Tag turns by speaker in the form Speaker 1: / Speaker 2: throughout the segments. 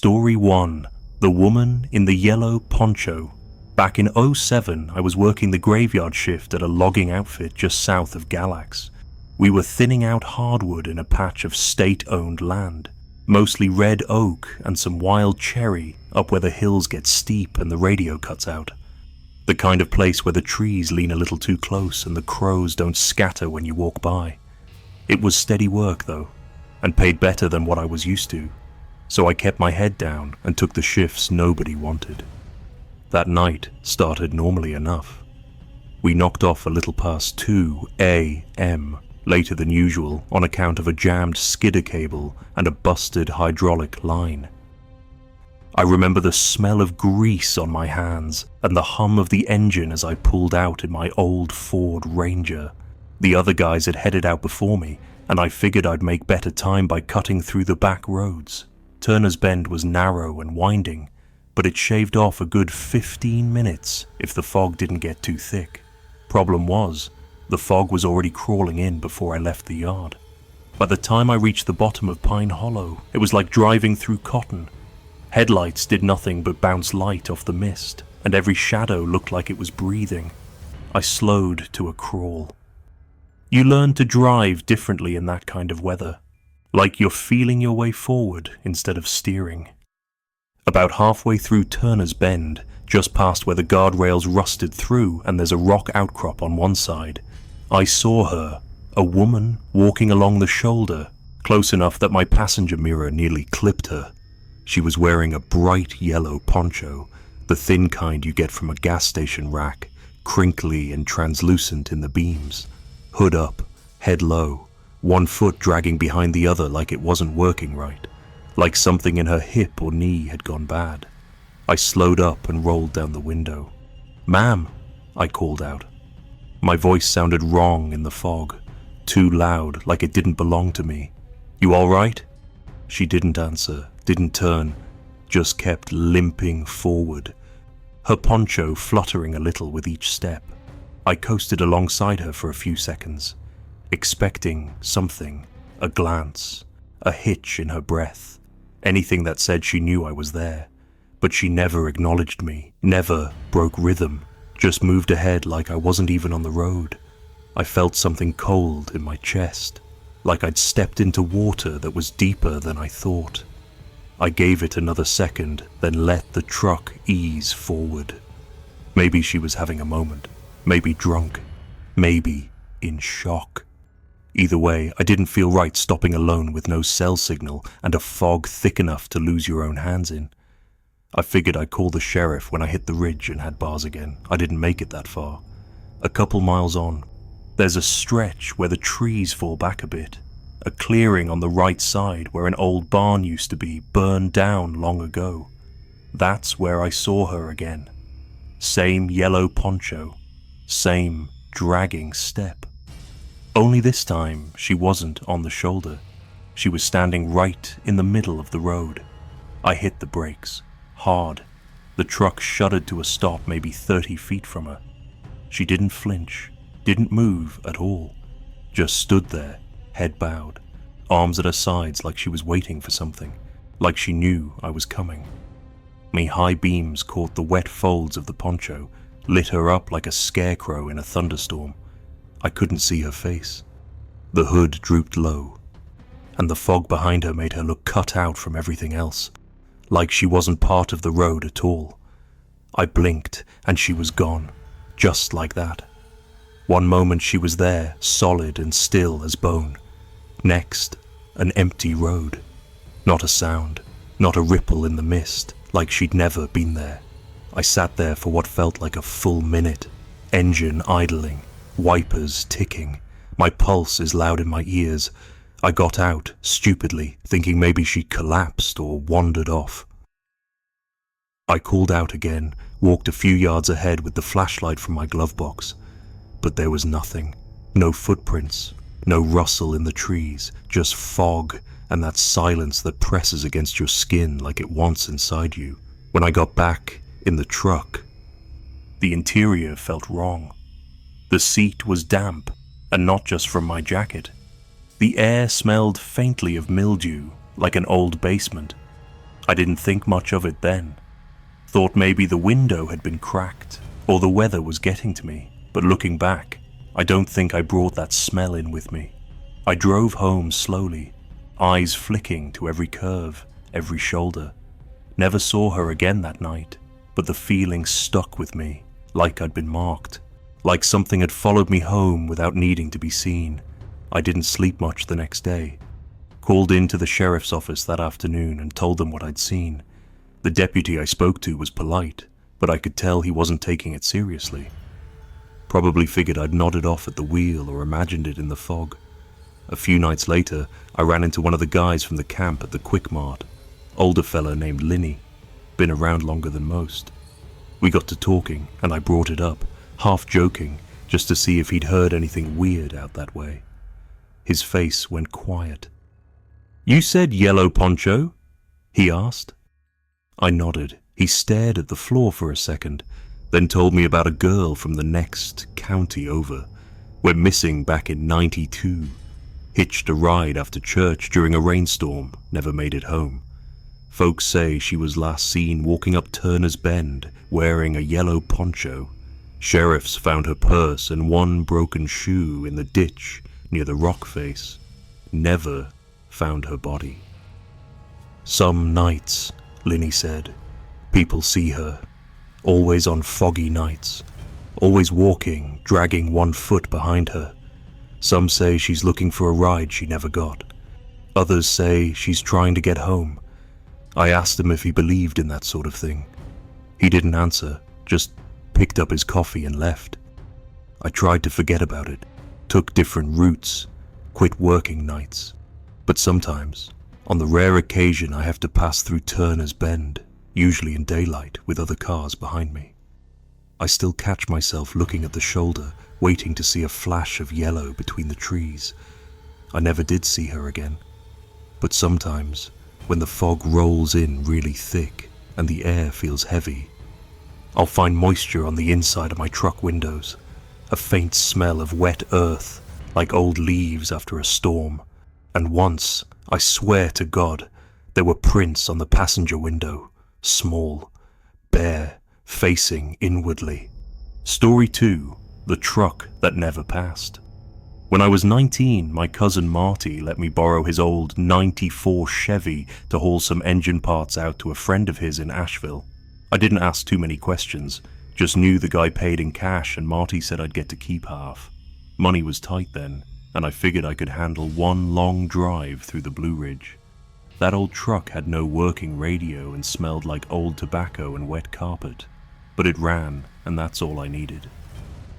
Speaker 1: Story 1. The Woman in the Yellow Poncho. Back in '07, I was working the graveyard shift at a logging outfit just south of Galax. We were thinning out hardwood in a patch of state-owned land, mostly red oak and some wild cherry up where the hills get steep and the radio cuts out. The kind of place where the trees lean a little too close and the crows don't scatter when you walk by. It was steady work though, and paid better than what I was used to, so I kept my head down and took the shifts nobody wanted. That night started normally enough. We knocked off a little past 2 a.m. later than usual on account of a jammed skidder cable and a busted hydraulic line. I remember the smell of grease on my hands and the hum of the engine as I pulled out in my old Ford Ranger. The other guys had headed out before me, and I figured I'd make better time by cutting through the back roads. Turner's Bend was narrow and winding, but it shaved off a good 15 minutes if the fog didn't get too thick. Problem was, the fog was already crawling in before I left the yard. By the time I reached the bottom of Pine Hollow, it was like driving through cotton. Headlights did nothing but bounce light off the mist, and every shadow looked like it was breathing. I slowed to a crawl. You learn to drive differently in that kind of weather, like you're feeling your way forward instead of steering. About halfway through Turner's Bend, just past where the guardrails rusted through and there's a rock outcrop on one side, I saw her, a woman walking along the shoulder, close enough that my passenger mirror nearly clipped her. She was wearing a bright yellow poncho, the thin kind you get from a gas station rack, crinkly and translucent in the beams. Hood up, head low, one foot dragging behind the other like it wasn't working right, like something in her hip or knee had gone bad. I slowed up and rolled down the window. "Ma'am," I called out. My voice sounded wrong in the fog, too loud, like it didn't belong to me. "You all right?" She didn't answer, didn't turn, just kept limping forward, her poncho fluttering a little with each step. I coasted alongside her for a few seconds, expecting something, a glance, a hitch in her breath, anything that said she knew I was there. But she never acknowledged me, never broke rhythm, just moved ahead like I wasn't even on the road. I felt something cold in my chest, like I'd stepped into water that was deeper than I thought. I gave it another second, then let the truck ease forward. Maybe she was having a moment, maybe drunk, maybe in shock. Either way, I didn't feel right stopping alone with no cell signal and a fog thick enough to lose your own hands in. I figured I'd call the sheriff when I hit the ridge and had bars again. I didn't make it that far. A couple miles on, there's a stretch where the trees fall back a bit. A clearing on the right side where an old barn used to be, burned down long ago. That's where I saw her again. Same yellow poncho, same dragging step. Only this time she wasn't on the shoulder. She was standing right in the middle of the road. I hit the brakes, hard. The truck shuddered to a stop maybe 30 feet from her. She didn't flinch, didn't move at all, just stood there, head bowed, arms at her sides like she was waiting for something, like she knew I was coming. Me high beams caught the wet folds of the poncho, lit her up like a scarecrow in a thunderstorm. I couldn't see her face. The hood drooped low, and the fog behind her made her look cut out from everything else, like she wasn't part of the road at all. I blinked, and she was gone, just like that. One moment she was there, solid and still as bone. Next, an empty road. Not a sound, not a ripple in the mist, like she'd never been there. I sat there for what felt like a full minute, engine idling, wipers ticking, my pulse is loud in my ears. I got out, stupidly, thinking maybe she'd collapsed or wandered off. I called out again, walked a few yards ahead with the flashlight from my glove box, but there was nothing, no footprints, no rustle in the trees, just fog and that silence that presses against your skin like it wants inside you. When I got back in the truck, the interior felt wrong. The seat was damp, and not just from my jacket. The air smelled faintly of mildew, like an old basement. I didn't think much of it then. Thought maybe the window had been cracked, or the weather was getting to me, but looking back, I don't think I brought that smell in with me. I drove home slowly, eyes flicking to every curve, every shoulder. Never saw her again that night, but the feeling stuck with me, like I'd been marked, like something had followed me home without needing to be seen. I didn't sleep much the next day. Called into the sheriff's office that afternoon and told them what I'd seen. The deputy I spoke to was polite, but I could tell he wasn't taking it seriously. Probably figured I'd nodded off at the wheel or imagined it in the fog. A few nights later, I ran into one of the guys from the camp at the Quick Mart. Older fella named Linny. Been around longer than most. We got to talking, and I brought it up, half joking, just to see if he'd heard anything weird out that way. His face went quiet. "You said yellow poncho?" he asked. I nodded. He stared at the floor for a second, then told me about a girl from the next county over. Went missing back in '92. Hitched a ride after church during a rainstorm, never made it home. Folks say she was last seen walking up Turner's Bend, wearing a yellow poncho. Sheriffs found her purse and one broken shoe in the ditch near the rock face. Never found her body. "Some nights," Linny said, "people see her. Always on foggy nights. Always walking, dragging one foot behind her. Some say she's looking for a ride she never got. Others say she's trying to get home." I asked him if he believed in that sort of thing. He didn't answer, just picked up his coffee and left. I tried to forget about it, took different routes, quit working nights. But sometimes, on the rare occasion I have to pass through Turner's Bend, usually in daylight with other cars behind me, I still catch myself looking at the shoulder, waiting to see a flash of yellow between the trees. I never did see her again. But sometimes, when the fog rolls in really thick and the air feels heavy, I'll find moisture on the inside of my truck windows, a faint smell of wet earth like old leaves after a storm. And once, I swear to God, there were prints on the passenger window, small, bare, facing inwardly. Story 2, the truck that never passed. When I was 19, my cousin Marty let me borrow his old '94 Chevy to haul some engine parts out to a friend of his in Asheville. I didn't ask too many questions, just knew the guy paid in cash and Marty said I'd get to keep half. Money was tight then, and I figured I could handle one long drive through the Blue Ridge. That old truck had no working radio and smelled like old tobacco and wet carpet, but it ran, and that's all I needed.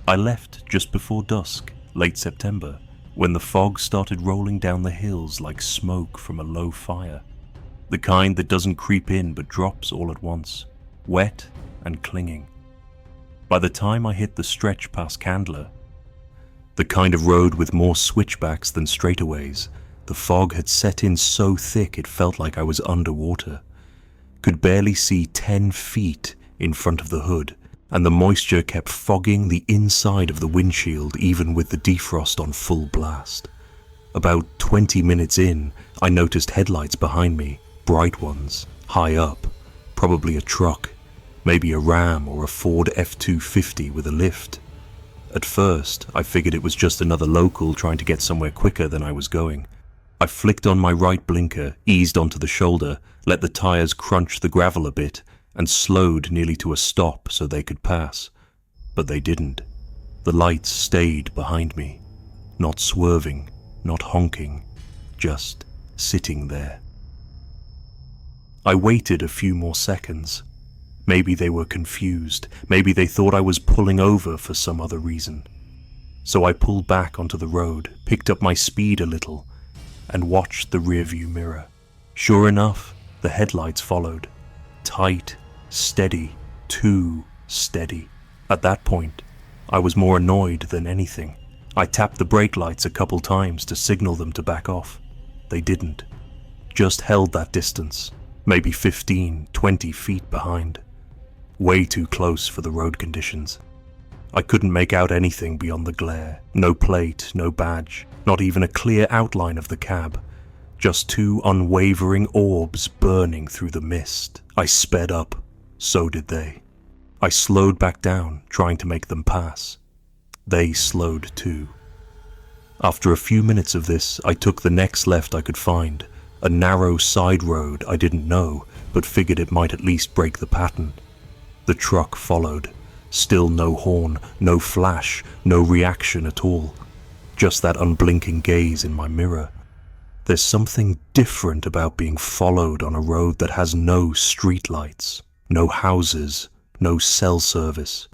Speaker 1: I left just before dusk, late September, when the fog started rolling down the hills like smoke from a low fire. The kind that doesn't creep in but drops all at once, wet and clinging. By the time I hit the stretch past Candler, the kind of road with more switchbacks than straightaways, the fog had set in so thick it felt like I was underwater. Could barely see 10 feet in front of the hood, and the moisture kept fogging the inside of the windshield even with the defrost on full blast. About 20 minutes in, I noticed headlights behind me, bright ones, high up, probably a truck, maybe a Ram or a Ford F-250 with a lift. At first, I figured it was just another local trying to get somewhere quicker than I was going. I flicked on my right blinker, eased onto the shoulder, let the tires crunch the gravel a bit, and slowed nearly to a stop so they could pass. But they didn't. The lights stayed behind me, not swerving, not honking, just sitting there. I waited a few more seconds. Maybe they were confused, maybe they thought I was pulling over for some other reason. So I pulled back onto the road, picked up my speed a little, and watched the rearview mirror. Sure enough, the headlights followed. Tight, steady, too steady. At that point, I was more annoyed than anything. I tapped the brake lights a couple times to signal them to back off. They didn't. Just held that distance, maybe 15, 20 feet behind. Way too close for the road conditions. I couldn't make out anything beyond the glare. No plate, no badge, not even a clear outline of the cab. just two unwavering orbs burning through the mist. I sped up. So did they. I slowed back down, trying to make them pass. They slowed too. After a few minutes of this, I took the next left I could find, a narrow side road I didn't know, but figured it might at least break the pattern. The truck followed. Still no horn, no flash, no reaction at all. Just that unblinking gaze in my mirror. There's something different about being followed on a road that has no streetlights, no houses, no cell service.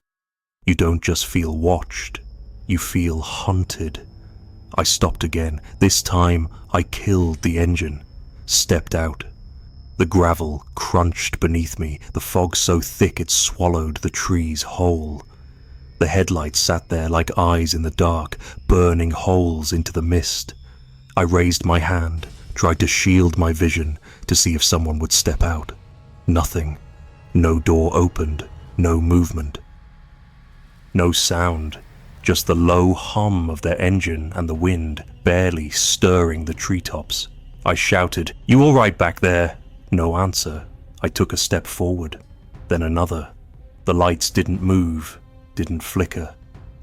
Speaker 1: You don't just feel watched, you feel hunted. I stopped again. This time I killed the engine, stepped out. The gravel crunched beneath me, the fog so thick it swallowed the trees whole. The headlights sat there like eyes in the dark, burning holes into the mist. I raised my hand, tried to shield my vision to see if someone would step out. Nothing. No door opened, no movement. No sound, just the low hum of their engine and the wind barely stirring the treetops. I shouted, "You all right back there?" No answer. I took a step forward, then another. The lights didn't move, didn't flicker.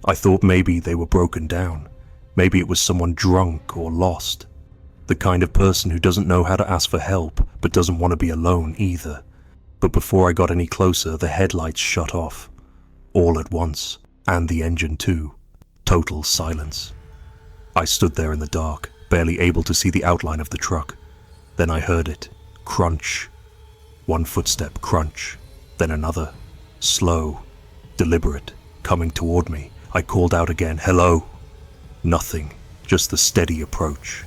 Speaker 1: I thought maybe they were broken down. Maybe it was someone drunk or lost. The kind of person who doesn't know how to ask for help, but doesn't want to be alone either. But before I got any closer, the headlights shut off. All at once. And the engine too. Total silence. I stood there in the dark, barely able to see the outline of the truck. Then I heard it. Crunch. One footstep, crunch. Then another. Slow. Deliberate. Coming toward me. I called out again, "Hello?" Nothing. Just the steady approach.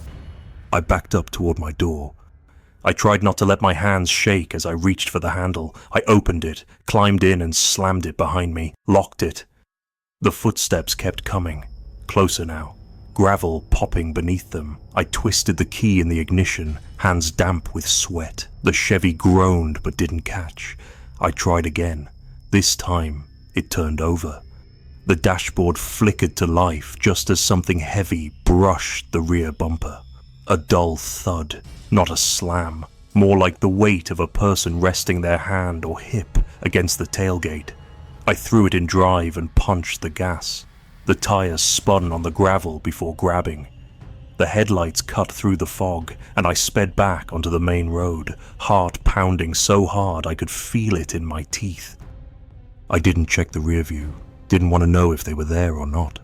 Speaker 1: I backed up toward my door. I tried not to let my hands shake as I reached for the handle. I opened it, climbed in and slammed it behind me, locked it. The footsteps kept coming, closer now, gravel popping beneath them. I twisted the key in the ignition, hands damp with sweat. The Chevy groaned but didn't catch. I tried again. This time, it turned over. The dashboard flickered to life just as something heavy brushed the rear bumper. A dull thud, not a slam, more like the weight of a person resting their hand or hip against the tailgate. I threw it in drive and punched the gas. The tires spun on the gravel before grabbing. The headlights cut through the fog, and I sped back onto the main road, heart pounding so hard I could feel it in my teeth. I didn't check the rear view, didn't want to know if they were there or not.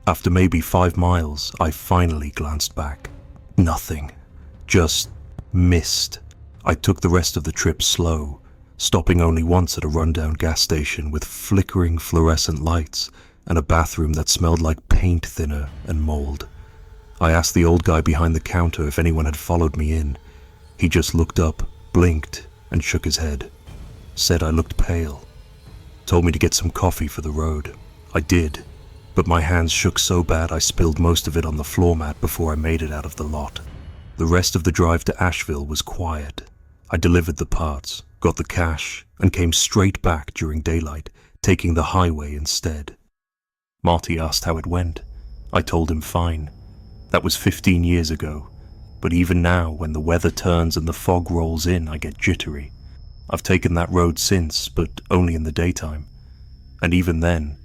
Speaker 1: After maybe 5 miles, I finally glanced back. Nothing. Just mist. I took the rest of the trip slow, stopping only once at a rundown gas station with flickering fluorescent lights and a bathroom that smelled like paint thinner and mold. I asked the old guy behind the counter if anyone had followed me in. He just looked up, blinked, and shook his head. Said I looked pale. Told me to get some coffee for the road. I did, but my hands shook so bad I spilled most of it on the floor mat before I made it out of the lot. The rest of the drive to Asheville was quiet. I delivered the parts, got the cash, and came straight back during daylight, taking the highway instead. Marty asked how it went. I told him fine. That was 15 years ago, but even now, when the weather turns and the fog rolls in, I get jittery. I've taken that road since, but only in the daytime. And even then,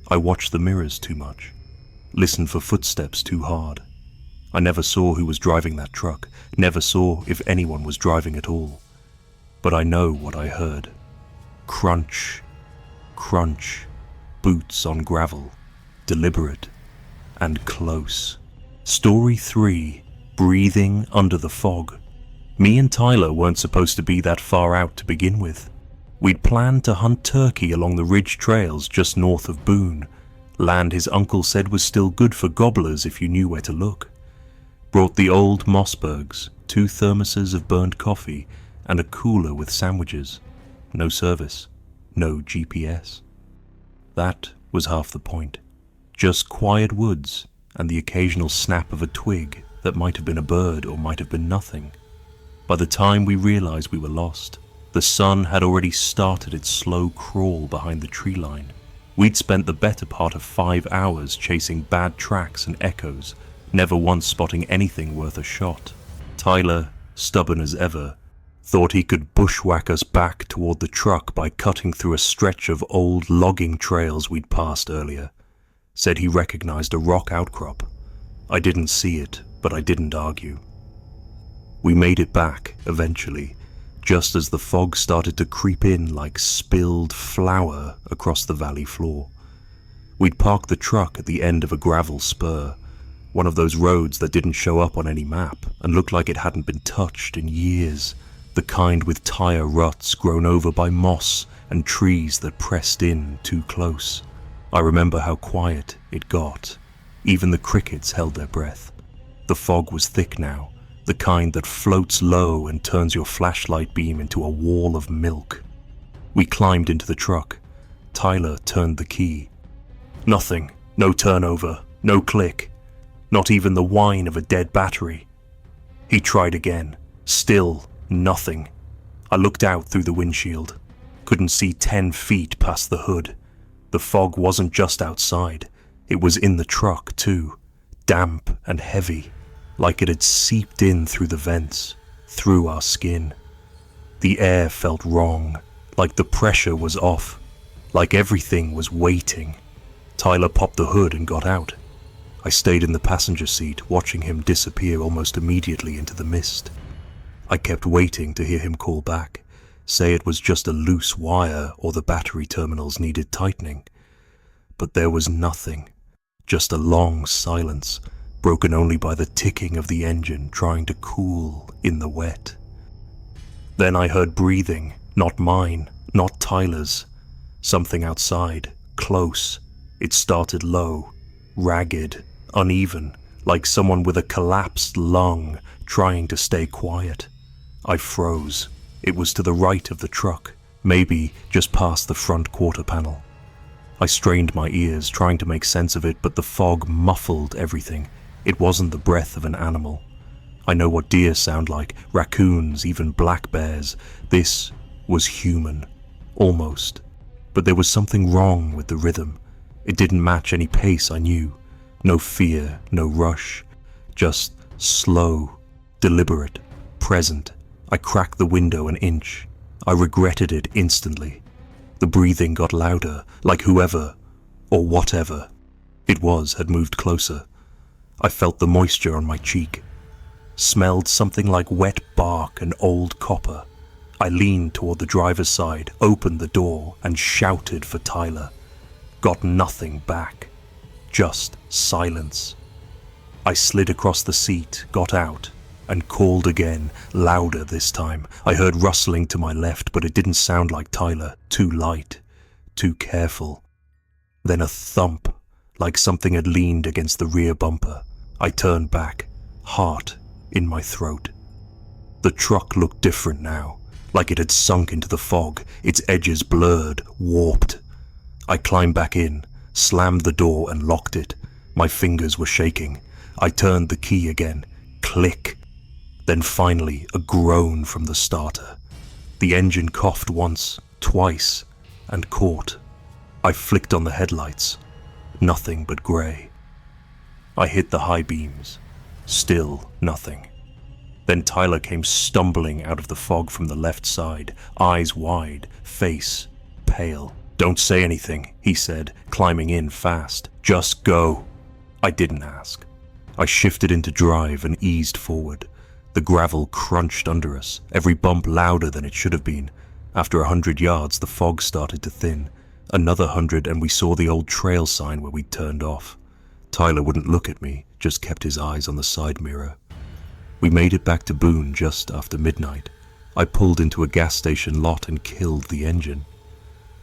Speaker 1: I watched the mirrors too much, listened for footsteps too hard. I never saw who was driving that truck, never saw if anyone was driving at all. But I know what I heard. Crunch, crunch, boots on gravel, deliberate and close. Story 3, breathing under the fog. Me and Tyler weren't supposed to be that far out to begin with. We'd planned to hunt turkey along the ridge trails just north of Boone, land his uncle said was still good for gobblers if you knew where to look. Brought the old Mossbergs, 2 thermoses of burned coffee, and a cooler with sandwiches. No service, no GPS. That was half the point. Just quiet woods and the occasional snap of a twig that might have been a bird or might have been nothing. By the time we realized we were lost, the sun had already started its slow crawl behind the tree line. We'd spent the better part of 5 hours chasing bad tracks and echoes, never once spotting anything worth a shot. Tyler, stubborn as ever, thought he could bushwhack us back toward the truck by cutting through a stretch of old logging trails we'd passed earlier. Said he recognized a rock outcrop. I didn't see it, but I didn't argue. We made it back, eventually, just as the fog started to creep in like spilled flour across the valley floor. We'd parked the truck at the end of a gravel spur, one of those roads that didn't show up on any map and looked like it hadn't been touched in years, the kind with tire ruts grown over by moss and trees that pressed in too close. I remember how quiet it got. Even the crickets held their breath. The fog was thick now, the kind that floats low and turns your flashlight beam into a wall of milk. We climbed into the truck. Tyler turned the key. Nothing. No turnover. No click. Not even the whine of a dead battery. He tried again. Still nothing. I looked out through the windshield. Couldn't see 10 feet past the hood. The fog wasn't just outside. It was in the truck too. Damp and heavy. Like it had seeped in through the vents, through our skin. The air felt wrong, like the pressure was off, like everything was waiting. Tyler popped the hood and got out. I stayed in the passenger seat, watching him disappear almost immediately into the mist. I kept waiting to hear him call back, say it was just a loose wire or the battery terminals needed tightening. But there was nothing, just a long silence, broken only by the ticking of the engine trying to cool in the wet. Then I heard breathing, not mine, not Tyler's. Something outside, close. It started low, ragged, uneven, like someone with a collapsed lung trying to stay quiet. I froze. It was to the right of the truck, maybe just past the front quarter panel. I strained my ears, trying to make sense of it, but the fog muffled everything. It wasn't the breath of an animal. I know what deer sound like, raccoons, even black bears. This was human. Almost. But there was something wrong with the rhythm. It didn't match any pace I knew. No fear, no rush. Just slow, deliberate, present. I cracked the window an inch. I regretted it instantly. The breathing got louder, like whoever, or whatever it was, had moved closer. I felt the moisture on my cheek. Smelled something like wet bark and old copper. I leaned toward the driver's side, opened the door, and shouted for Tyler. Got nothing back. Just silence. I slid across the seat, got out, and called again, louder this time. I heard rustling to my left, but it didn't sound like Tyler. Too light, too careful. Then a thump, like something had leaned against the rear bumper. I turned back, heart in my throat. The truck looked different now, like it had sunk into the fog, its edges blurred, warped. I climbed back in, slammed the door and locked it. My fingers were shaking. I turned the key again. Click. Then finally a groan from the starter. The engine coughed once, twice, and caught. I flicked on the headlights. Nothing but grey. I hit the high beams. Still nothing. Then Tyler came stumbling out of the fog from the left side, eyes wide, face pale. "Don't say anything," he said, climbing in fast. "Just go." I didn't ask. I shifted into drive and eased forward. The gravel crunched under us, every bump louder than it should have been. After 100 yards, the fog started to thin. Another 100 and we saw the old trail sign where we'd turned off. Tyler wouldn't look at me, just kept his eyes on the side mirror. We made it back to Boone just after midnight. I pulled into a gas station lot and killed the engine.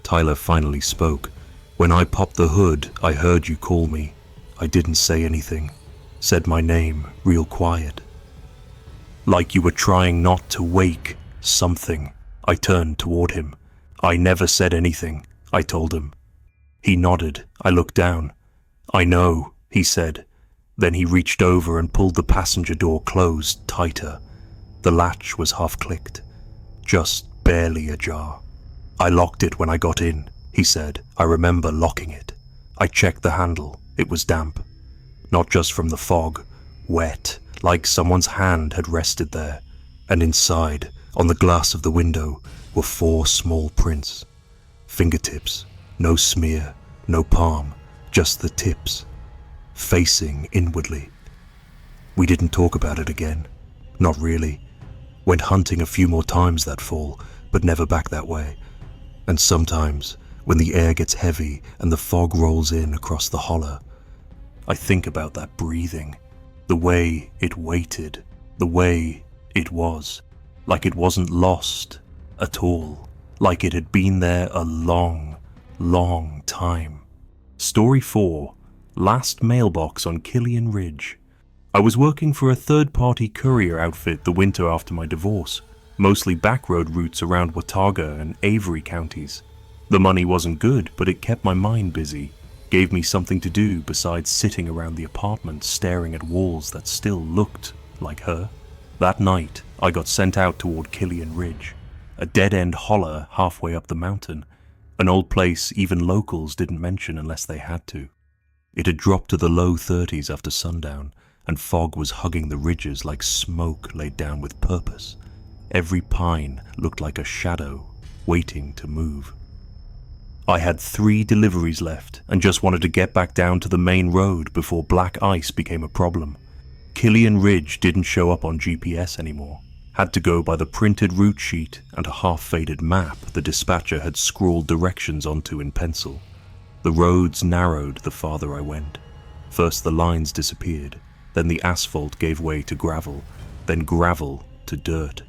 Speaker 1: Tyler finally spoke. "When I popped the hood, I heard you call me. I didn't say anything. Said my name, real quiet. Like you were trying not to wake something." I turned toward him. "I never said anything," I told him. He nodded. I looked down. "I know," he said. Then he reached over and pulled the passenger door closed tighter. The latch was half-clicked, just barely ajar. "I locked it when I got in," he said. "I remember locking it. I checked the handle. It was damp. Not just from the fog. Wet, like someone's hand had rested there, and inside, on the glass of the window, were 4 small prints. Fingertips, no smear, no palm, just the tips, facing inwardly. We didn't talk about it again. Not really. Went hunting a few more times that fall, but never back that way. And sometimes, when the air gets heavy and the fog rolls in across the hollow, I think about that breathing, the way it waited, the way it was, like it wasn't lost at all, like it had been there a long, long time. Story 4. Last mailbox on Killian Ridge. I was working for a third-party courier outfit the winter after my divorce, mostly backroad routes around Watauga and Avery counties. The money wasn't good, but it kept my mind busy, gave me something to do besides sitting around the apartment staring at walls that still looked like her. That night, I got sent out toward Killian Ridge, a dead-end holler halfway up the mountain, an old place even locals didn't mention unless they had to. It had dropped to the low 30s after sundown, and fog was hugging the ridges like smoke laid down with purpose. Every pine looked like a shadow, waiting to move. I had 3 deliveries left, and just wanted to get back down to the main road before black ice became a problem. Killian Ridge didn't show up on GPS anymore. Had to go by the printed route sheet and a half-faded map the dispatcher had scrawled directions onto in pencil. The roads narrowed the farther I went. First the lines disappeared, then the asphalt gave way to gravel, then gravel to dirt.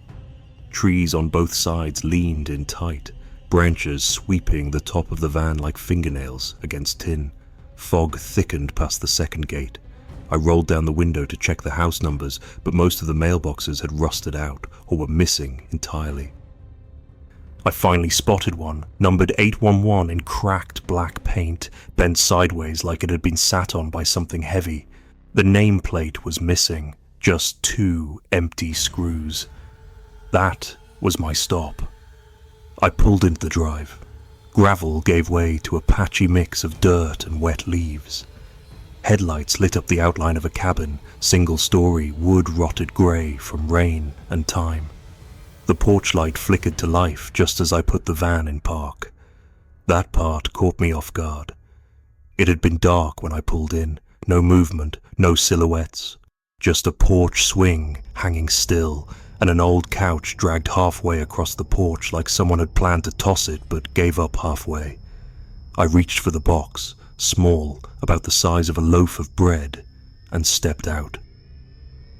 Speaker 1: Trees on both sides leaned in tight, branches sweeping the top of the van like fingernails against tin. Fog thickened past the second gate. I rolled down the window to check the house numbers, but most of the mailboxes had rusted out or were missing entirely. I finally spotted one, numbered 811 in cracked black paint, bent sideways like it had been sat on by something heavy. The nameplate was missing, just 2 empty screws. That was my stop. I pulled into the drive. Gravel gave way to a patchy mix of dirt and wet leaves. Headlights lit up the outline of a cabin, single-story, wood-rotted grey from rain and time. The porch light flickered to life just as I put the van in park. That part caught me off guard. It had been dark when I pulled in, no movement, no silhouettes, just a porch swing hanging still, and an old couch dragged halfway across the porch like someone had planned to toss it but gave up halfway. I reached for the box, small, about the size of a loaf of bread, and stepped out.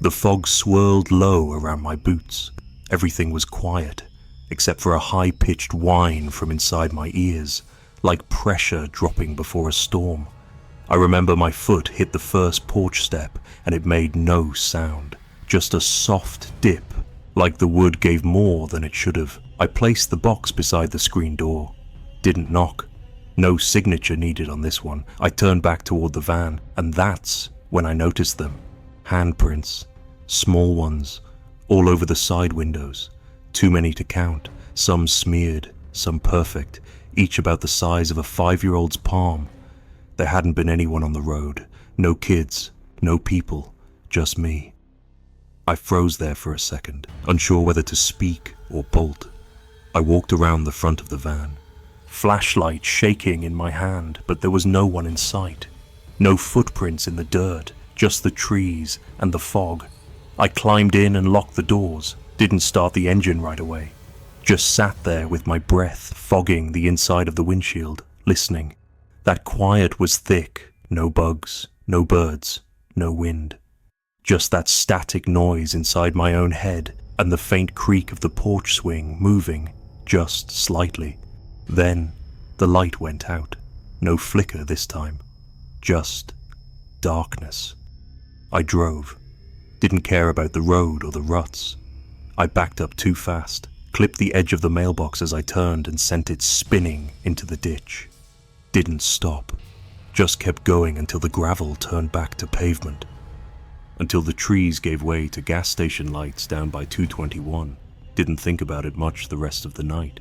Speaker 1: The fog swirled low around my boots. Everything was quiet, except for a high-pitched whine from inside my ears, like pressure dropping before a storm. I remember my foot hit the first porch step, and it made no sound, just a soft dip, like the wood gave more than it should have. I placed the box beside the screen door. Didn't knock. No signature needed on this one. I turned back toward the van, and that's when I noticed them. Handprints. Small ones. All over the side windows. Too many to count. Some smeared, some perfect, each about the size of a 5-year-old's palm. There hadn't been anyone on the road. No kids. No people. Just me. I froze there for a second, unsure whether to speak or bolt. I walked around the front of the van. Flashlight shaking in my hand, but there was no one in sight. No footprints in the dirt, just the trees and the fog. I climbed in and locked the doors, didn't start the engine right away. Just sat there with my breath fogging the inside of the windshield, listening. That quiet was thick, no bugs, no birds, no wind. Just that static noise inside my own head and the faint creak of the porch swing moving, just slightly. Then the light went out. No flicker this time. Just darkness. I drove. Didn't care about the road or the ruts. I backed up too fast, clipped the edge of the mailbox as I turned and sent it spinning into the ditch. Didn't stop. Just kept going until the gravel turned back to pavement. Until the trees gave way to gas station lights down by 221. Didn't think about it much the rest of the night.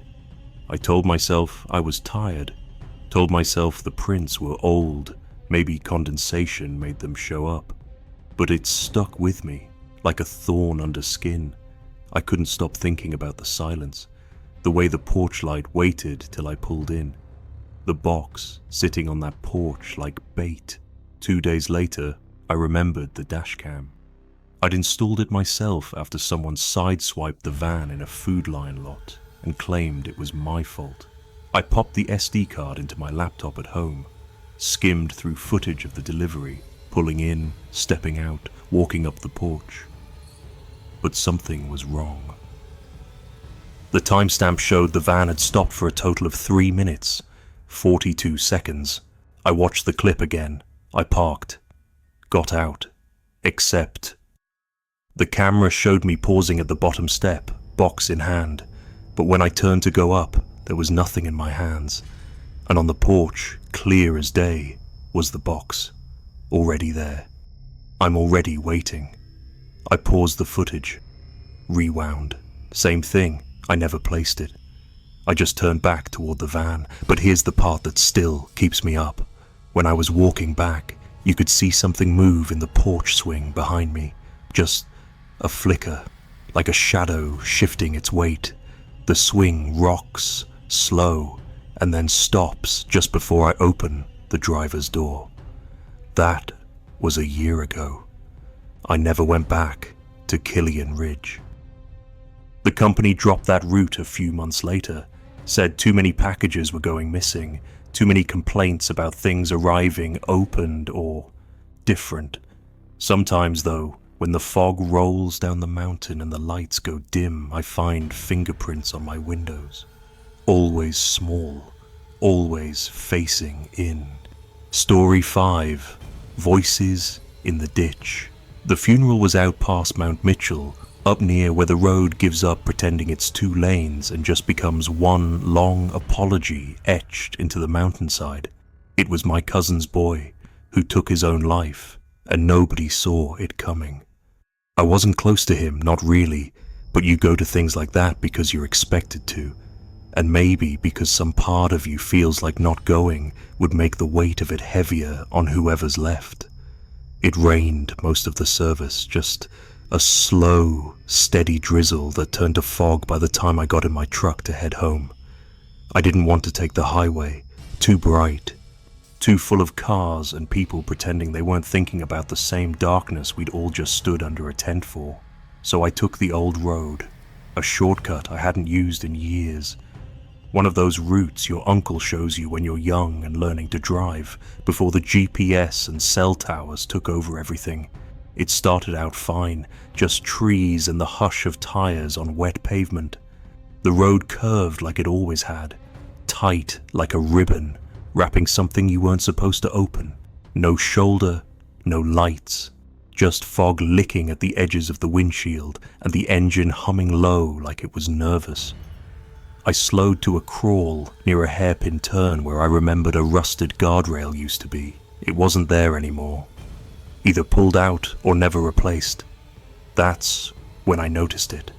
Speaker 1: I told myself I was tired. Told myself the prints were old. Maybe condensation made them show up. But it stuck with me. like a thorn under skin. I couldn't stop thinking about the silence, the way the porch light waited till I pulled in. The box sitting on that porch like bait. 2 days later, I remembered the dashcam. I'd installed it myself after someone sideswiped the van in a Food Lion lot and claimed it was my fault. I popped the SD card into my laptop at home, skimmed through footage of the delivery, pulling in, stepping out, walking up the porch. But something was wrong. The timestamp showed the van had stopped for a total of 3 minutes, 42 seconds. I watched the clip again. I parked, got out, except the camera showed me pausing at the bottom step, box in hand, but when I turned to go up, there was nothing in my hands, and on the porch, clear as day, was the box, already there. I'm already waiting. I paused the footage, rewound. Same thing, I never placed it. I just turned back toward the van, but here's the part that still keeps me up. When I was walking back, you could see something move in the porch swing behind me, just a flicker, like a shadow shifting its weight. The swing rocks, slow, and then stops just before I open the driver's door. That was a year ago. I never went back to Killian Ridge. The company dropped that route a few months later, said too many packages were going missing, too many complaints about things arriving opened or different. Sometimes, though, when the fog rolls down the mountain and the lights go dim, I find fingerprints on my windows. Always small, always facing in. Story 5. Voices in the Ditch. The funeral was out past Mount Mitchell, up near where the road gives up pretending it's 2 lanes and just becomes one long apology etched into the mountainside. It was my cousin's boy who took his own life, and nobody saw it coming. I wasn't close to him, not really, but you go to things like that because you're expected to, and maybe because some part of you feels like not going would make the weight of it heavier on whoever's left. It rained most of the service, just a slow, steady drizzle that turned to fog by the time I got in my truck to head home. I didn't want to take the highway, too bright, too full of cars and people pretending they weren't thinking about the same darkness we'd all just stood under a tent for. So I took the old road, a shortcut I hadn't used in years. One of those routes your uncle shows you when you're young and learning to drive, before the GPS and cell towers took over everything. It started out fine, just trees and the hush of tires on wet pavement. The road curved like it always had, tight like a ribbon, wrapping something you weren't supposed to open. No shoulder, no lights, just fog licking at the edges of the windshield and the engine humming low like it was nervous. I slowed to a crawl near a hairpin turn where I remembered a rusted guardrail used to be. It wasn't there anymore. Either pulled out or never replaced. That's when I noticed it.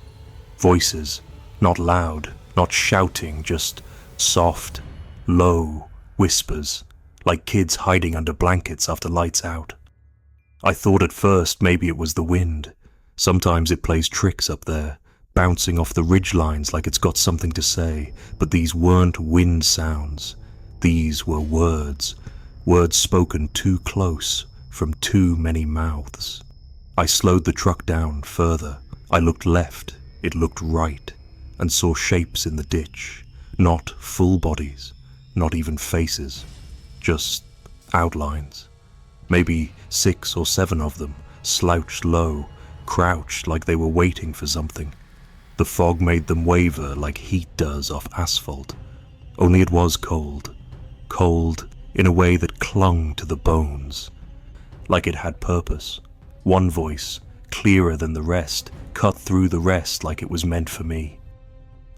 Speaker 1: Voices, not loud, not shouting, just soft, low whispers, like kids hiding under blankets after lights out. I thought at first maybe it was the wind. Sometimes it plays tricks up there, bouncing off the ridgelines like it's got something to say, but these weren't wind sounds. These were words spoken too close from too many mouths. I slowed the truck down further. I looked left, it looked right, and saw shapes in the ditch. Not full bodies, not even faces, just outlines. Maybe 6 or 7 of them, slouched low, crouched like they were waiting for something. The fog made them waver like heat does off asphalt. Only it was cold. Cold in a way that clung to the bones. Like it had purpose. One voice, clearer than the rest, cut through the rest like it was meant for me.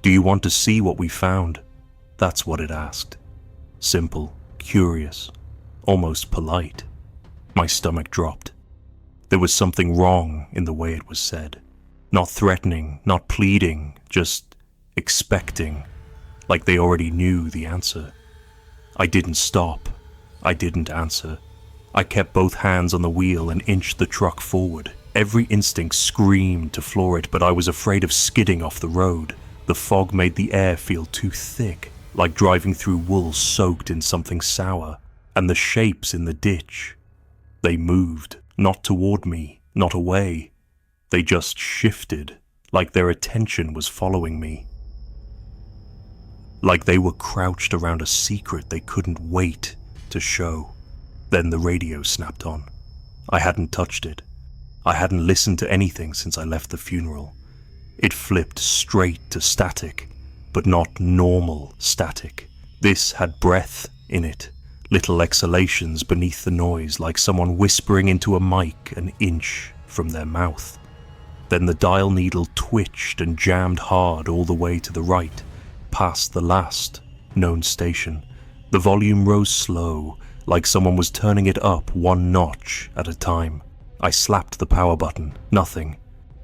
Speaker 1: "Do you want to see what we found?" That's what it asked. Simple, curious, almost polite. My stomach dropped. There was something wrong in the way it was said. Not threatening, not pleading, just expecting, like they already knew the answer. I didn't stop. I didn't answer. I kept both hands on the wheel and inched the truck forward, Every instinct screamed to floor it, but I was afraid of skidding off the road. The fog made the air feel too thick, like driving through wool soaked in something sour. And the shapes in the ditch, they moved, not toward me, not away. They just shifted, like their attention was following me. Like they were crouched around a secret they couldn't wait to show. Then the radio snapped on. I hadn't touched it. I hadn't listened to anything since I left the funeral. It flipped straight to static, but not normal static. This had breath in it, little exhalations beneath the noise, like someone whispering into a mic an inch from their mouth. Then the dial needle twitched and jammed hard all the way to the right, past the last known station. The volume rose slow, like someone was turning it up one notch at a time. I slapped the power button, nothing.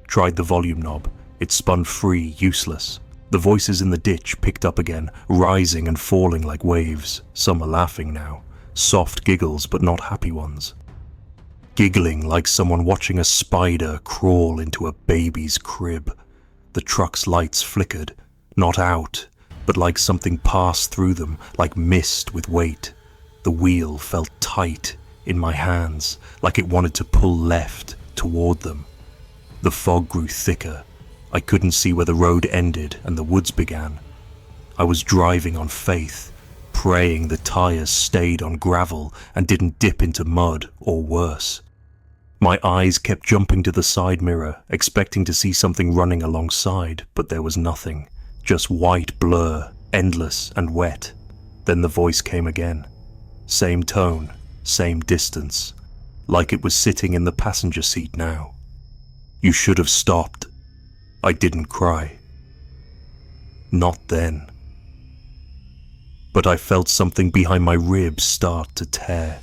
Speaker 1: Tried the volume knob, it spun free, useless. The voices in the ditch picked up again, rising and falling like waves. Some are laughing now, soft giggles but not happy ones. Giggling like someone watching a spider crawl into a baby's crib. The truck's lights flickered, not out, but like something passed through them, like mist with weight. The wheel felt tight in my hands, like it wanted to pull left toward them. The fog grew thicker. I couldn't see where the road ended and the woods began. I was driving on faith, praying the tires stayed on gravel and didn't dip into mud or worse. My eyes kept jumping to the side mirror, expecting to see something running alongside, but there was nothing. Just white blur, endless and wet. Then the voice came again. Same tone, same distance, like it was sitting in the passenger seat now. You should have stopped. I didn't cry. Not then. But I felt something behind my ribs start to tear.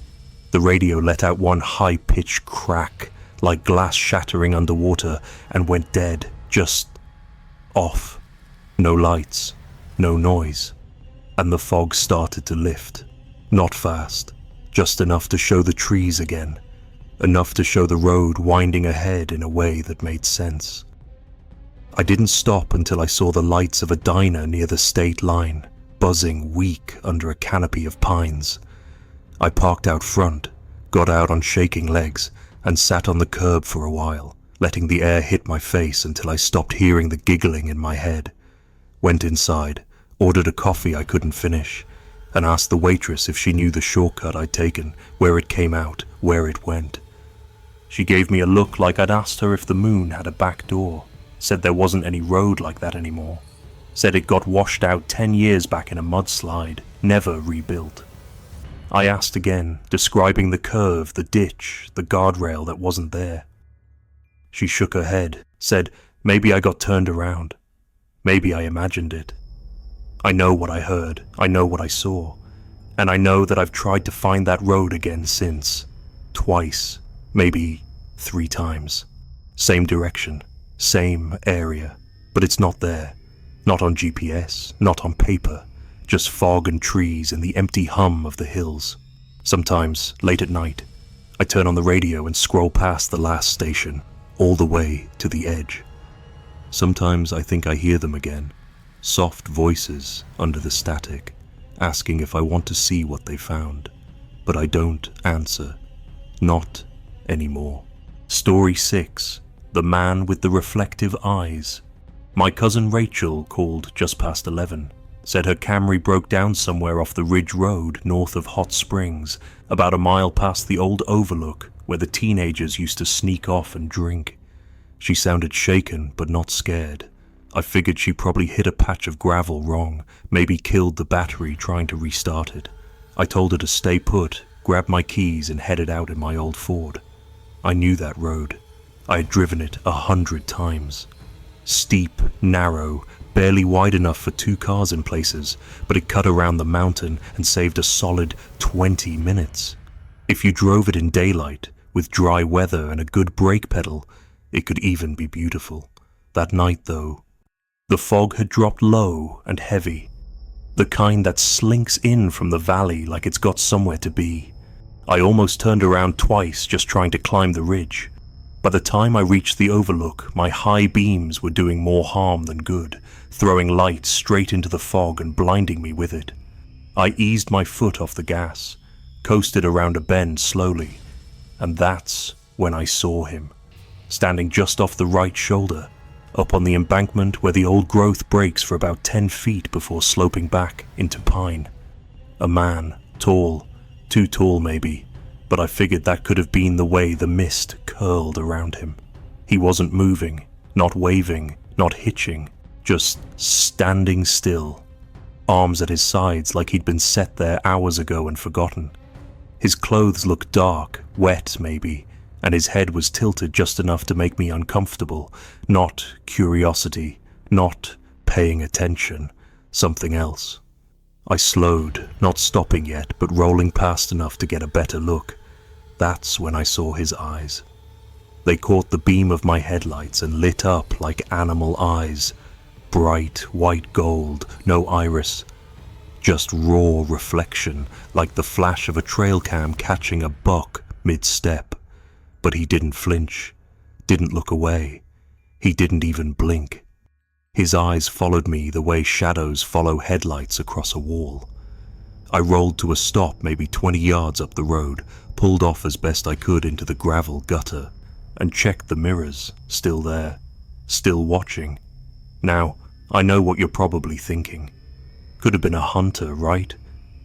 Speaker 1: The radio let out one high-pitched crack, like glass shattering underwater, and went dead, just off. No lights, no noise. And the fog started to lift. Not fast, just enough to show the trees again, enough to show the road winding ahead in a way that made sense. I didn't stop until I saw the lights of a diner near the state line, buzzing weak under a canopy of pines. I parked out front, got out on shaking legs, and sat on the curb for a while, letting the air hit my face until I stopped hearing the giggling in my head. Went inside, ordered a coffee I couldn't finish, and asked the waitress if she knew the shortcut I'd taken, where it came out, where it went. She gave me a look like I'd asked her if the moon had a back door, said there wasn't any road like that anymore, said it got washed out 10 years back in a mudslide, never rebuilt. I asked again, describing the curve, the ditch, the guardrail that wasn't there. She shook her head, said maybe I got turned around, maybe I imagined it. I know what I heard, I know what I saw, and I know that I've tried to find that road again since. Twice, maybe 3 times. Same direction, same area, but it's not there. Not on GPS, not on paper, just fog and trees and the empty hum of the hills. Sometimes, late at night, I turn on the radio and scroll past the last station, all the way to the edge. Sometimes I think I hear them again. Soft voices under the static, asking if I want to see what they found. But I don't answer. Not anymore. Story 6. The Man with the Reflective Eyes. My cousin Rachel called just past 11. Said her Camry broke down somewhere off the Ridge Road north of Hot Springs, about a mile past the old overlook where the teenagers used to sneak off and drink. She sounded shaken but not scared. I figured she probably hit a patch of gravel wrong, maybe killed the battery trying to restart it. I told her to stay put, grabbed my keys and headed out in my old Ford. I knew that road. I had driven it 100 times. Steep, narrow, barely wide enough for 2 cars in places, but it cut around the mountain and saved a solid 20 minutes. If you drove it in daylight, with dry weather and a good brake pedal, it could even be beautiful. That night, though, the fog had dropped low and heavy, the kind that slinks in from the valley like it's got somewhere to be. I almost turned around twice just trying to climb the ridge, By the time I reached the overlook, my high beams were doing more harm than good, throwing light straight into the fog and blinding me with it. I eased my foot off the gas, coasted around a bend slowly, and that's when I saw him, standing just off the right shoulder, up on the embankment where the old growth breaks for about 10 feet before sloping back into pine. A man, tall, too tall maybe, but I figured that could have been the way the mist curled around him. He wasn't moving, not waving, not hitching, just standing still, arms at his sides like he'd been set there hours ago and forgotten. His clothes looked dark, wet maybe, and his head was tilted just enough to make me uncomfortable, not curiosity, not paying attention, something else. I slowed, not stopping yet, but rolling past enough to get a better look. That's when I saw his eyes. They caught the beam of my headlights and lit up like animal eyes. Bright white gold, no iris. Just raw reflection, like the flash of a trail cam catching a buck mid-step. But he didn't flinch, didn't look away. He didn't even blink. His eyes followed me the way shadows follow headlights across a wall. I rolled to a stop maybe 20 yards up the road, pulled off as best I could into the gravel gutter, and checked the mirrors, still there, still watching. Now, I know what you're probably thinking. Could have been a hunter, right?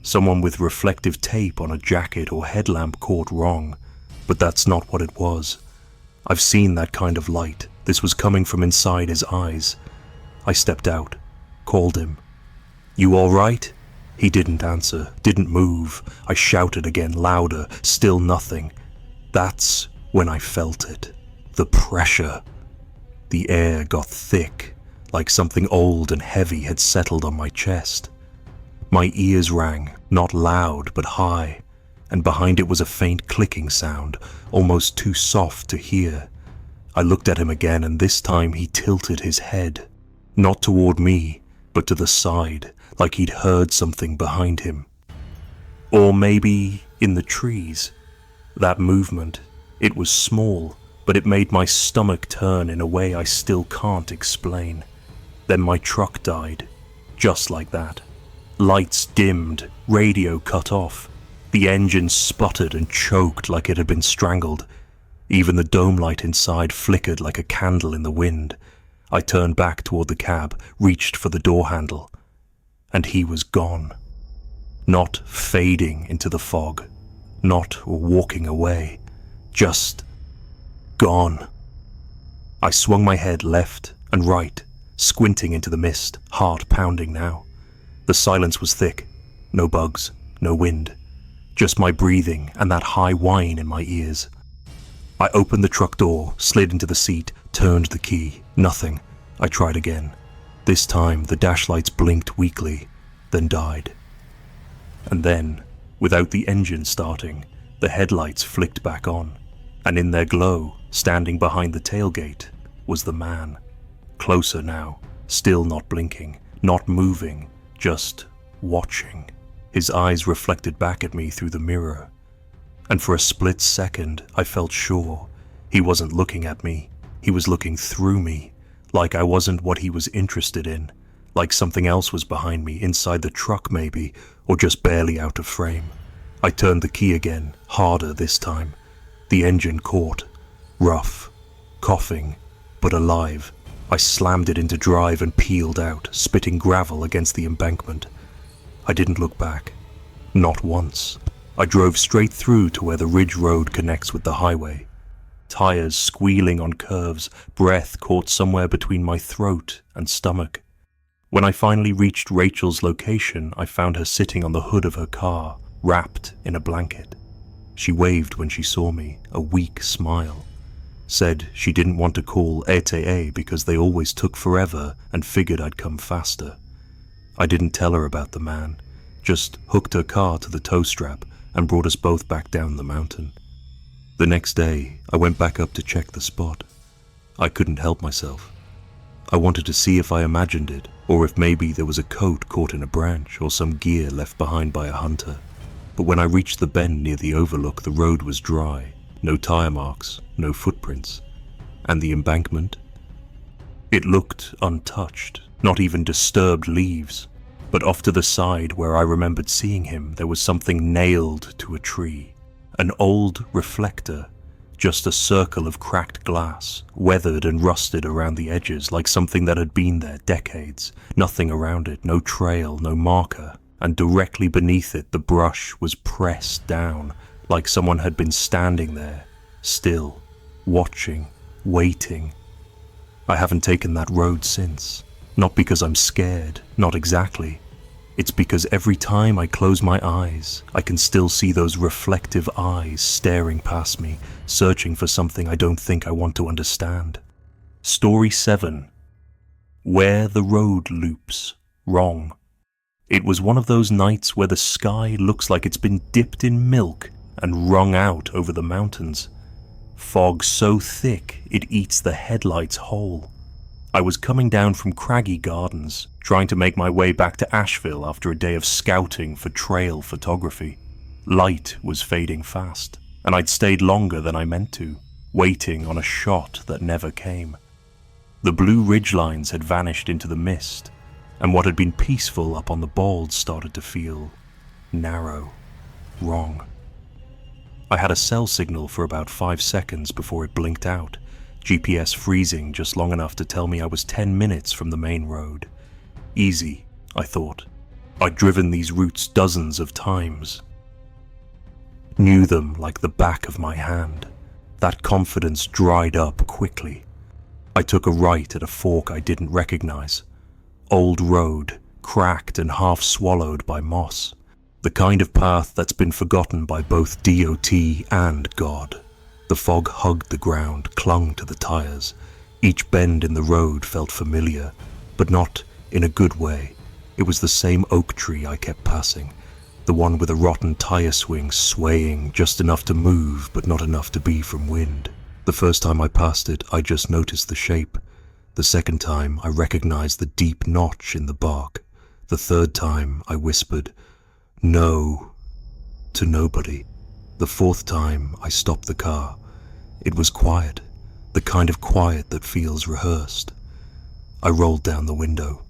Speaker 1: Someone with reflective tape on a jacket or headlamp caught wrong. But that's not what it was. I've seen that kind of light. This was coming from inside his eyes. I stepped out, called him. "You all right?" He didn't answer, didn't move. I shouted again, louder, still nothing. That's when I felt it. The pressure. The air got thick, like something old and heavy had settled on my chest. My ears rang, not loud, but high, and behind it was a faint clicking sound, almost too soft to hear. I looked at him again, and this time he tilted his head. Not toward me, but to the side, like he'd heard something behind him. Or maybe in the trees. That movement, it was small, but it made my stomach turn in a way I still can't explain. Then my truck died, just like that. Lights dimmed, radio cut off. The engine sputtered and choked like it had been strangled. Even the dome light inside flickered like a candle in the wind. I turned back toward the cab, reached for the door handle, and he was gone. Not fading into the fog, not walking away, just gone. I swung my head left and right, squinting into the mist, heart pounding now. The silence was thick, no bugs, no wind, just my breathing and that high whine in my ears. I opened the truck door, slid into the seat, turned the key. Nothing. I tried again. This time the dash lights blinked weakly, then died. And then, without the engine starting, the headlights flicked back on, and in their glow, standing behind the tailgate, was the man. Closer now, still not blinking, not moving, just watching. His eyes reflected back at me through the mirror. And for a split second, I felt sure he wasn't looking at me. He was looking through me, like I wasn't what he was interested in, like something else was behind me, inside the truck maybe, or just barely out of frame. I turned the key again, harder this time. The engine caught, rough, coughing, but alive. I slammed it into drive and peeled out, spitting gravel against the embankment. I didn't look back, not once. I drove straight through to where the ridge road connects with the highway. Tires squealing on curves, breath caught somewhere between my throat and stomach. When I finally reached Rachel's location, I found her sitting on the hood of her car, wrapped in a blanket. She waved when she saw me, a weak smile. Said she didn't want to call ETA because they always took forever and figured I'd come faster. I didn't tell her about the man, just hooked her car to the tow strap and brought us both back down the mountain. The next day, I went back up to check the spot. I couldn't help myself. I wanted to see if I imagined it, or if maybe there was a coat caught in a branch or some gear left behind by a hunter. But when I reached the bend near the overlook, the road was dry. No tire marks, no footprints. And the embankment? It looked untouched, not even disturbed leaves, but off to the side where I remembered seeing him, there was something nailed to a tree. An old reflector, just a circle of cracked glass, weathered and rusted around the edges like something that had been there decades. Nothing around it, no trail, no marker, and directly beneath it the brush was pressed down, like someone had been standing there, still, watching, waiting. I haven't taken that road since. Not because I'm scared, not exactly. It's because every time I close my eyes, I can still see those reflective eyes staring past me, searching for something I don't think I want to understand. Story 7. Where the road loops. Wrong. It was one of those nights where the sky looks like it's been dipped in milk and wrung out over the mountains. Fog so thick it eats the headlights whole. I was coming down from Craggy Gardens, trying to make my way back to Asheville after a day of scouting for trail photography. Light was fading fast, and I'd stayed longer than I meant to, waiting on a shot that never came. The blue ridgelines had vanished into the mist, and what had been peaceful up on the bald started to feel narrow, wrong. I had a cell signal for about 5 seconds before it blinked out, GPS freezing just long enough to tell me I was 10 minutes from the main road. Easy, I thought. I'd driven these routes dozens of times. Knew them like the back of my hand. That confidence dried up quickly. I took a right at a fork I didn't recognize. Old road, cracked and half swallowed by moss. The kind of path that's been forgotten by both DOT and God. The fog hugged the ground, clung to the tires. Each bend in the road felt familiar, but not in a good way. It was the same oak tree I kept passing, the one with a rotten tire swing swaying just enough to move but not enough to be from wind. The first time I passed it, I just noticed the shape. The second time, I recognized the deep notch in the bark. The third time, I whispered, "No," to nobody. The fourth time, I stopped the car. It was quiet, the kind of quiet that feels rehearsed. I rolled down the window.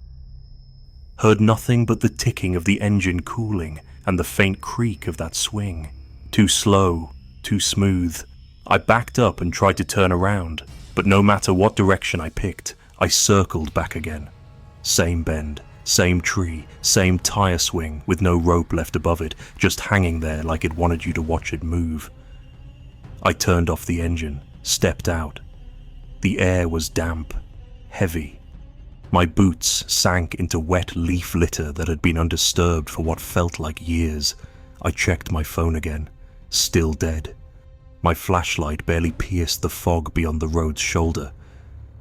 Speaker 1: Heard nothing but the ticking of the engine cooling and the faint creak of that swing. Too slow, too smooth. I backed up and tried to turn around, but no matter what direction I picked, I circled back again. Same bend, same tree, same tire swing with no rope left above it, just hanging there like it wanted you to watch it move. I turned off the engine, stepped out. The air was damp, heavy. My boots sank into wet leaf litter that had been undisturbed for what felt like years. I checked my phone again, still dead. My flashlight barely pierced the fog beyond the road's shoulder,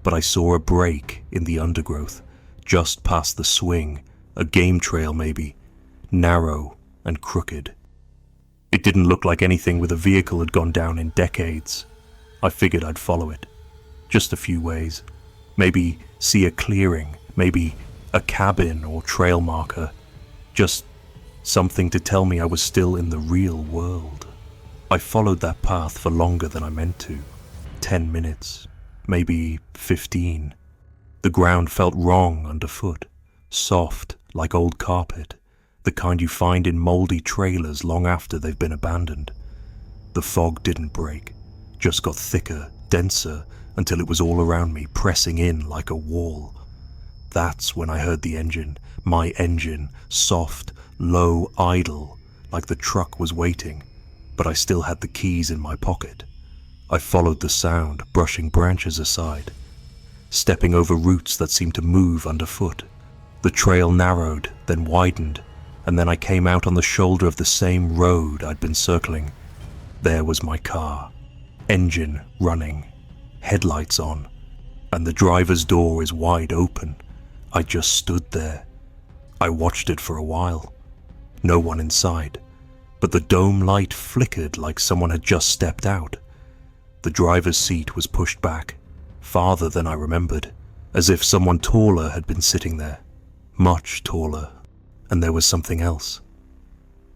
Speaker 1: but I saw a break in the undergrowth, just past the swing, a game trail maybe, narrow and crooked. It didn't look like anything with a vehicle had gone down in decades. I figured I'd follow it. Just a few ways. Maybe see a clearing, maybe a cabin or trail marker. Just something to tell me I was still in the real world. I followed that path for longer than I meant to. 10 minutes, maybe 15. The ground felt wrong underfoot, soft like old carpet, the kind you find in moldy trailers long after they've been abandoned. The fog didn't break, just got thicker, denser, until it was all around me, pressing in like a wall. That's when I heard the engine, my engine, soft, low, idle, like the truck was waiting, but I still had the keys in my pocket. I followed the sound, brushing branches aside, stepping over roots that seemed to move underfoot. The trail narrowed, then widened, and then I came out on the shoulder of the same road I'd been circling. There was my car, engine running, headlights on, and the driver's door is wide open. I just stood there. I watched it for a while. No one inside, but the dome light flickered like someone had just stepped out. The driver's seat was pushed back, farther than I remembered, as if someone taller had been sitting there, much taller, and there was something else.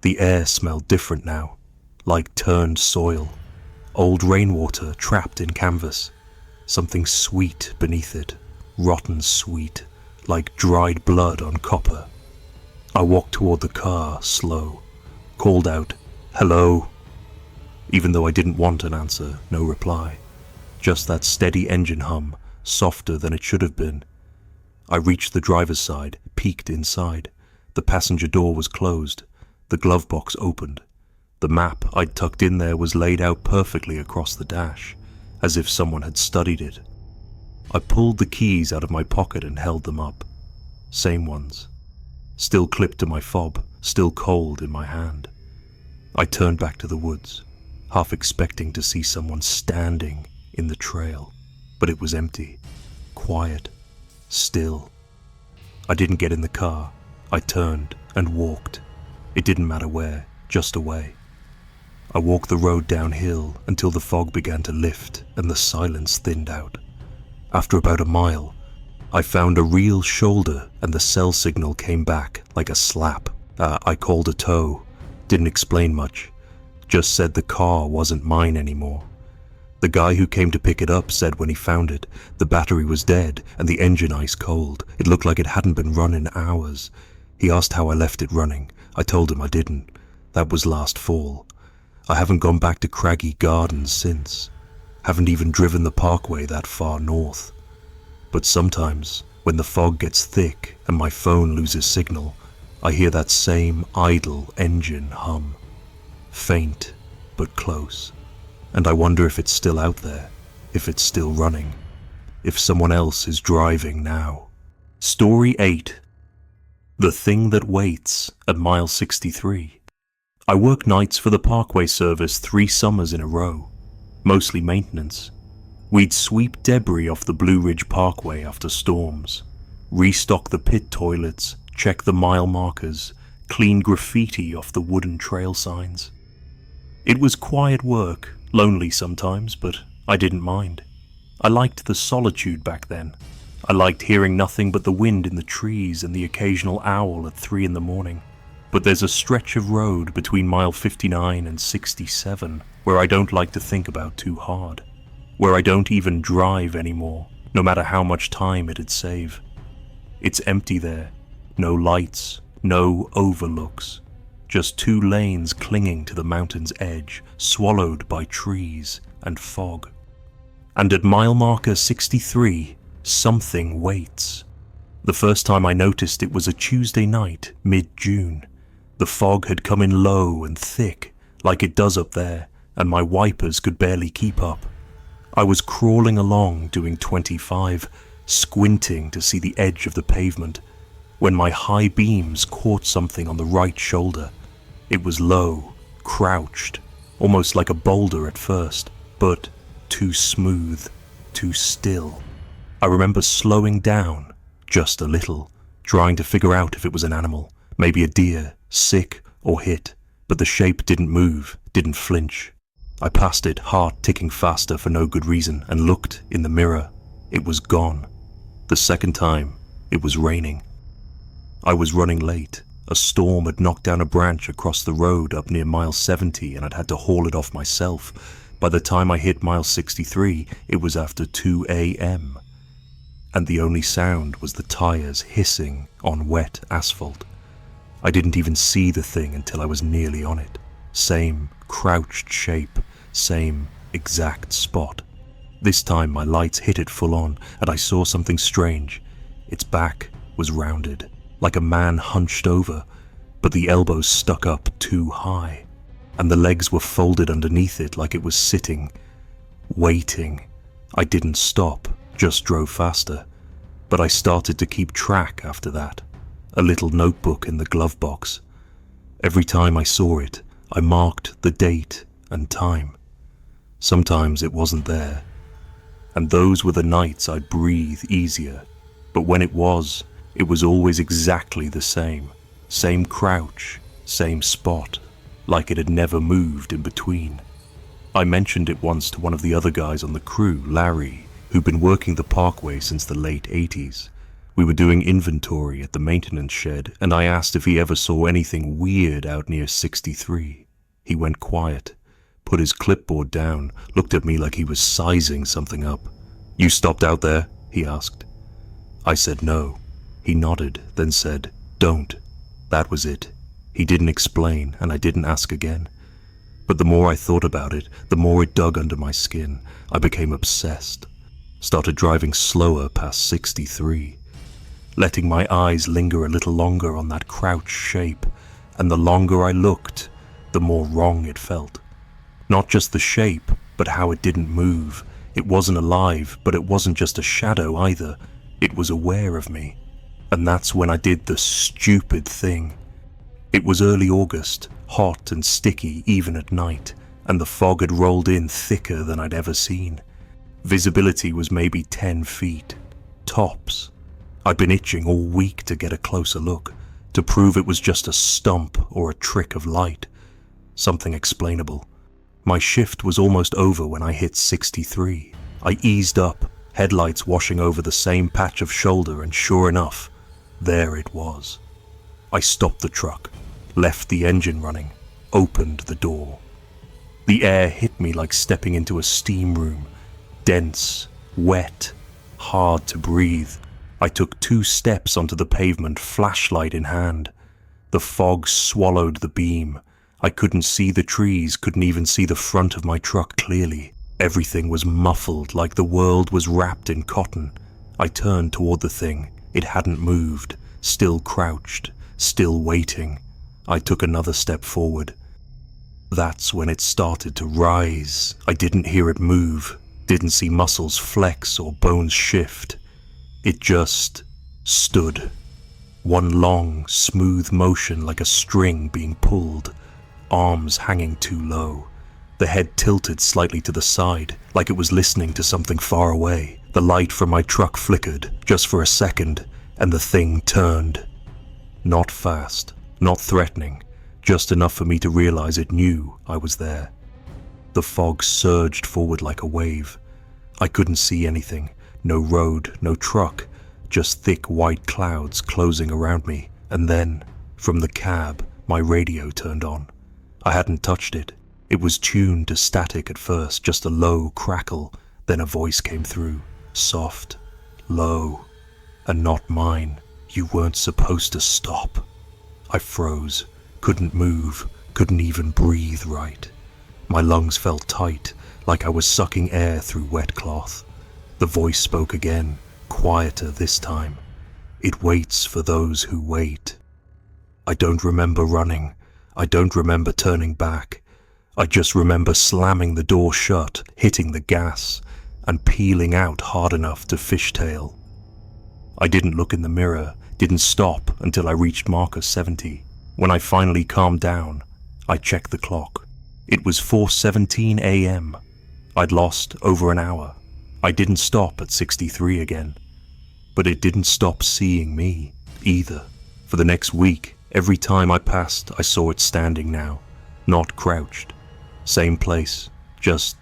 Speaker 1: The air smelled different now, like turned soil, old rainwater trapped in canvas. something sweet beneath it, rotten sweet, like dried blood on copper. I walked toward the car, slow, called out, "Hello?" Even though I didn't want an answer, no reply. Just that steady engine hum, softer than it should have been. I reached the driver's side, peeked inside. The passenger door was closed. The glove box opened. The map I'd tucked in there was laid out perfectly across the dash, as if someone had studied it. I pulled the keys out of my pocket and held them up. Same ones. Still clipped to my fob, still cold in my hand. I turned back to the woods, half expecting to see someone standing in the trail, but it was empty, quiet, still. I didn't get in the car. I turned and walked. It didn't matter where, just away. I walked the road downhill until the fog began to lift and the silence thinned out. After about a mile, I found a real shoulder and the cell signal came back like a slap. I called a tow, didn't explain much, just said the car wasn't mine anymore. The guy who came to pick it up said when he found it, the battery was dead and the engine ice cold. It looked like it hadn't been run in hours. He asked how I left it running. I told him I didn't. That was last fall. I haven't gone back to Craggy Gardens since. Haven't even driven the parkway that far north. But sometimes, when the fog gets thick and my phone loses signal, I hear that same idle engine hum. Faint, but close. And I wonder if it's still out there, if it's still running, if someone else is driving now. Story 8. The Thing That Waits at mile 63. I worked nights for the Parkway service 3 summers in a row, mostly maintenance. We'd sweep debris off the Blue Ridge Parkway after storms, restock the pit toilets, check the mile markers, clean graffiti off the wooden trail signs. It was quiet work, lonely sometimes, but I didn't mind. I liked the solitude back then. I liked hearing nothing but the wind in the trees and the occasional owl at 3 in the morning. But there's a stretch of road between mile 59 and 67 where I don't like to think about too hard, where I don't even drive anymore, no matter how much time it'd save. It's empty there, no lights, no overlooks, just 2 lanes clinging to the mountain's edge, swallowed by trees and fog. And at mile marker 63, something waits. The first time I noticed it was a Tuesday night, mid-June. The fog had come in low and thick, like it does up there, and my wipers could barely keep up. I was crawling along doing 25, squinting to see the edge of the pavement, when my high beams caught something on the right shoulder. It was low, crouched, almost like a boulder at first, but too smooth, too still. I remember slowing down, just a little, trying to figure out if it was an animal, maybe a deer, sick or hit, but the shape didn't move, didn't flinch. I passed it, heart ticking faster for no good reason, and looked in the mirror. It was gone. The second time, it was raining. I was running late. A storm had knocked down a branch across the road up near mile 70 and I'd had to haul it off myself. By the time I hit mile 63, it was after 2 a.m. And the only sound was the tires hissing on wet asphalt. I didn't even see the thing until I was nearly on it. Same crouched shape, same exact spot. This time my lights hit it full on and I saw something strange. Its back was rounded, like a man hunched over, but the elbows stuck up too high, and the legs were folded underneath it like it was sitting, waiting. I didn't stop, just drove faster, but I started to keep track after that, a little notebook in the glove box. Every time I saw it, I marked the date and time. Sometimes it wasn't there, and those were the nights I'd breathe easier, but when it was always exactly the same. Same crouch, same spot, like it had never moved in between. I mentioned it once to one of the other guys on the crew, Larry, who'd been working the parkway since the late 80s. We were doing inventory at the maintenance shed, and I asked if he ever saw anything weird out near 63. He went quiet, put his clipboard down, looked at me like he was sizing something up. "You stopped out there?" he asked. I said no. He nodded, then said, "Don't." That was it. He didn't explain, and I didn't ask again. But the more I thought about it, the more it dug under my skin. I became obsessed. Started driving slower past 63, letting my eyes linger a little longer on that crouched shape, and the longer I looked, the more wrong it felt. Not just the shape, but how it didn't move. It wasn't alive, but it wasn't just a shadow either. It was aware of me. And that's when I did the stupid thing. It was early August, hot and sticky even at night, and the fog had rolled in thicker than I'd ever seen. Visibility was maybe 10 feet, tops. I'd been itching all week to get a closer look, to prove it was just a stump or a trick of light. Something explainable. My shift was almost over when I hit 63. I eased up, headlights washing over the same patch of shoulder, and sure enough, there it was. I stopped the truck, left the engine running, opened the door. The air hit me like stepping into a steam room, dense, wet, hard to breathe. I took 2 steps onto the pavement, flashlight in hand. The fog swallowed the beam. I couldn't see the trees, couldn't even see the front of my truck clearly. Everything was muffled like the world was wrapped in cotton. I turned toward the thing. It hadn't moved, still crouched, still waiting. I took another step forward. That's when it started to rise. I didn't hear it move, didn't see muscles flex or bones shift. It just stood. One long, smooth motion like a string being pulled, arms hanging too low. The head tilted slightly to the side, like it was listening to something far away. The light from my truck flickered, just for a second, and the thing turned. Not fast, not threatening, just enough for me to realize it knew I was there. The fog surged forward like a wave. I couldn't see anything. No road, no truck, just thick white clouds closing around me. And then, from the cab, my radio turned on. I hadn't touched it. It was tuned to static at first, just a low crackle. Then a voice came through, soft, low, and not mine. "You weren't supposed to stop." I froze, couldn't move, couldn't even breathe right. My lungs felt tight, like I was sucking air through wet cloth. The voice spoke again, quieter this time. "It waits for those who wait." I don't remember running. I don't remember turning back. I just remember slamming the door shut, hitting the gas, and peeling out hard enough to fishtail. I didn't look in the mirror, didn't stop until I reached marker 70. When I finally calmed down, I checked the clock. It was 4:17 a.m. I'd lost over an hour. I didn't stop at 63 again. But it didn't stop seeing me, either. For the next week, every time I passed, I saw it standing now, not crouched. Same place, just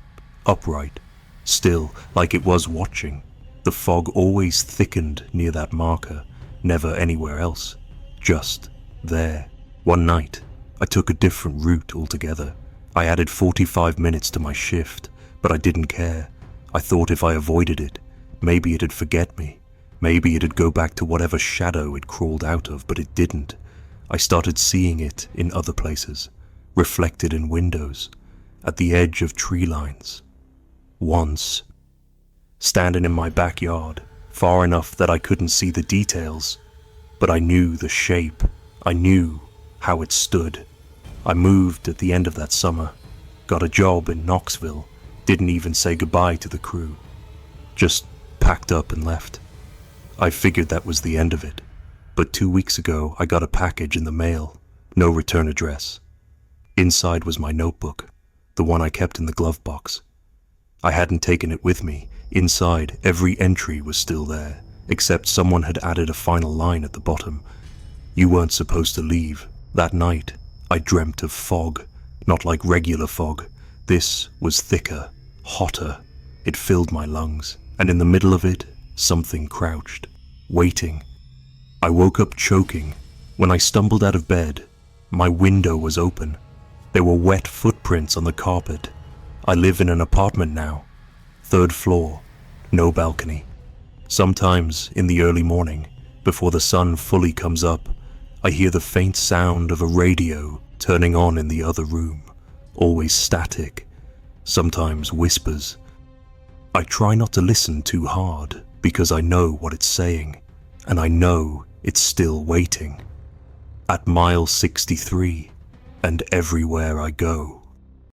Speaker 1: upright, still, like it was watching. The fog always thickened near that marker, never anywhere else, just there. One night, I took a different route altogether. I added 45 minutes to my shift, but I didn't care. I thought if I avoided it, maybe it'd forget me. Maybe it'd go back to whatever shadow it crawled out of, but it didn't. I started seeing it in other places, reflected in windows, at the edge of tree lines. Once, standing in my backyard, far enough that I couldn't see the details, but I knew the shape. I knew how it stood. I moved at the end of that summer, got a job in Knoxville, didn't even say goodbye to the crew. Just packed up and left. I figured that was the end of it, but 2 weeks ago I got a package in the mail, no return address. Inside was my notebook, the one I kept in the glove box. I hadn't taken it with me. Inside, every entry was still there, except someone had added a final line at the bottom. "You weren't supposed to leave." That night, I dreamt of fog, not like regular fog. This was thicker, hotter. It filled my lungs, and in the middle of it, something crouched, waiting. I woke up choking. When I stumbled out of bed, my window was open. There were wet footprints on the carpet. I live in an apartment now, 3rd floor, No balcony. Sometimes, in the early morning, before the sun fully comes up, I hear the faint sound of a radio turning on in the other room, always static, sometimes whispers. I try not to listen too hard because I know what it's saying, and I know it's still waiting. At mile 63, and everywhere I go.